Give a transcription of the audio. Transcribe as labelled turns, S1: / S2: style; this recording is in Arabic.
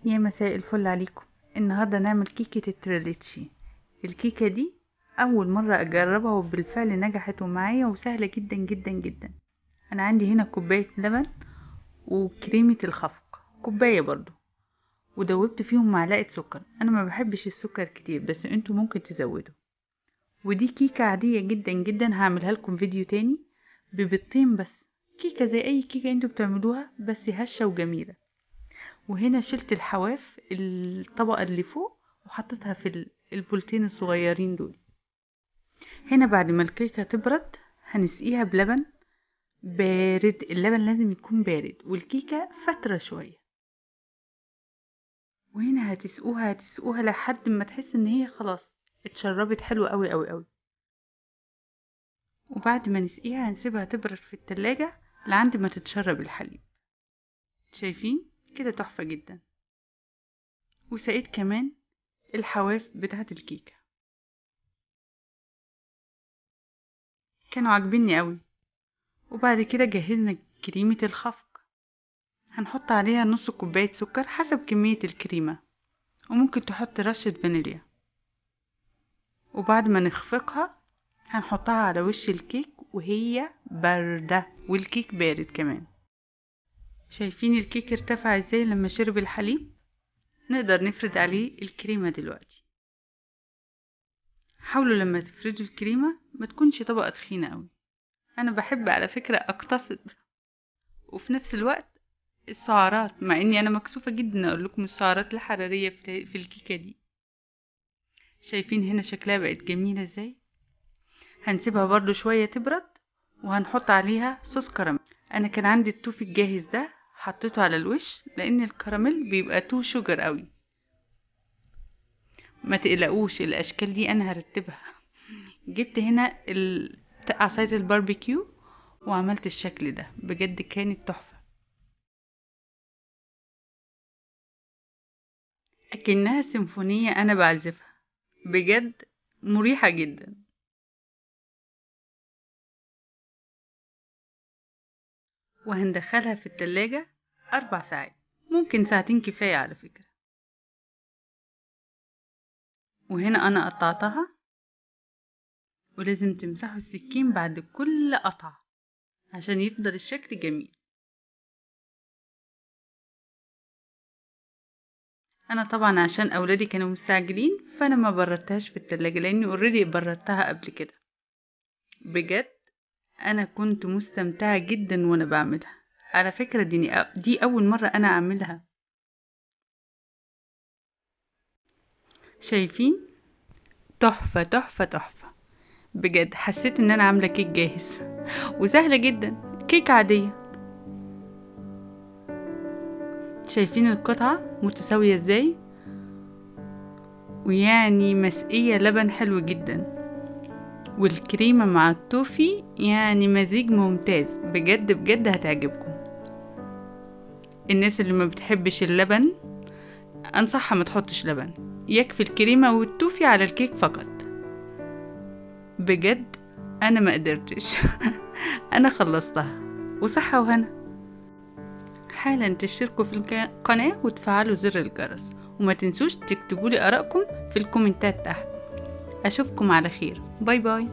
S1: يا مساء الفل عليكم. النهارده نعمل كيكة التريليتشي. الكيكة دي اول مرة اجربها وبالفعل نجحت ومعايا وسهلة جدا جدا جدا. انا عندي هنا كوباية لبن وكريمة الخفق كوباية برضو، ودوبت فيهم معلقة سكر. انا ما بحبش السكر كتير بس انتوا ممكن تزودوا. ودي كيكة عادية جدا جدا هعملها لكم فيديو تاني ببيضتين بس. كيكة زي اي كيكة انتوا بتعملوها بس هشة وجميلة. وهنا شلت الحواف الطبقة اللي فوق وحطيتها في البولتين الصغيرين دول. هنا بعد ما الكيكة تبرد هنسقيها بلبن بارد. اللبن لازم يكون بارد والكيكة فترة شوية. وهنا هتسقوها لحد ما تحس ان هي خلاص اتشربت حلو قوي قوي قوي. وبعد ما نسقيها هنسيبها تبرد في التلاجة لعند ما تتشرب الحليب. شايفين كده تحفة جدا. وسقيت كمان الحواف بتاعت الكيكة، كانوا عاجبيني قوي. وبعد كده جهزنا كريمة الخفق، هنحط عليها نص كوباية سكر حسب كمية الكريمة، وممكن تحط رشة فانيليا. وبعد ما نخفقها هنحطها على وش الكيك وهي باردة والكيك بارد كمان. شايفين الكيك ارتفع ازاي لما شرب الحليب؟ نقدر نفرد عليه الكريمة دلوقتي. حاولوا لما تفردوا الكريمة ما تكونش طبقة تخينة قوي. انا بحب على فكرة اقتصد وفي نفس الوقت السعرات، مع اني انا مكسوفة جدا اقول لكم السعرات الحرارية في الكيكة دي. شايفين هنا شكلها بقت جميلة ازاي؟ هنسيبها برضو شوية تبرد وهنحط عليها صوص كراميل. انا كان عندي التوفي الجاهز ده حطيته على الوش لان الكراميل بيبقى تو شوجر قوي. ما تقلقوش الاشكال دي انا هرتبها. جبت هنا عصاية الباربيكيو وعملت الشكل ده، بجد كانت تحفة اكنها سيمفونية انا بعزفها، بجد مريحة جدا. وهندخلها في التلاجة 4 ساعات، ممكن ساعتين كفاية على فكرة. وهنا أنا قطعتها، ولازم تمسحوا السكين بعد كل قطعة عشان يفضل الشكل جميل. أنا طبعا عشان أولادي كانوا مستعجلين فأنا ما بردتهاش في التلاجة لأني اوريدي بردتها قبل كده. بجد أنا كنت مستمتعة جدا وأنا بعملها. على فكرة دي أول مرة أنا أعملها. شايفين تحفة تحفة تحفة. بجد حسيت ان انا عاملة كيك جاهز وسهلة جدا، كيك عادية. شايفين القطعة متساوية ازاي؟ ويعني مسقية لبن حلو جدا، والكريمة مع التوفي يعني مزيج ممتاز. بجد بجد هتعجبكم. الناس اللي ما بتحبش اللبن انصحها ما تحطش لبن، يكفي الكريمة والتوفي على الكيك فقط. بجد انا ما قدرتش انا خلصتها وصحة وهنا. حالا تشتركوا في القناة وتفعلوا زر الجرس، وما تنسوش تكتبوا لي آرائكم في الكومنتات تحت. أشوفكم على خير. باي باي.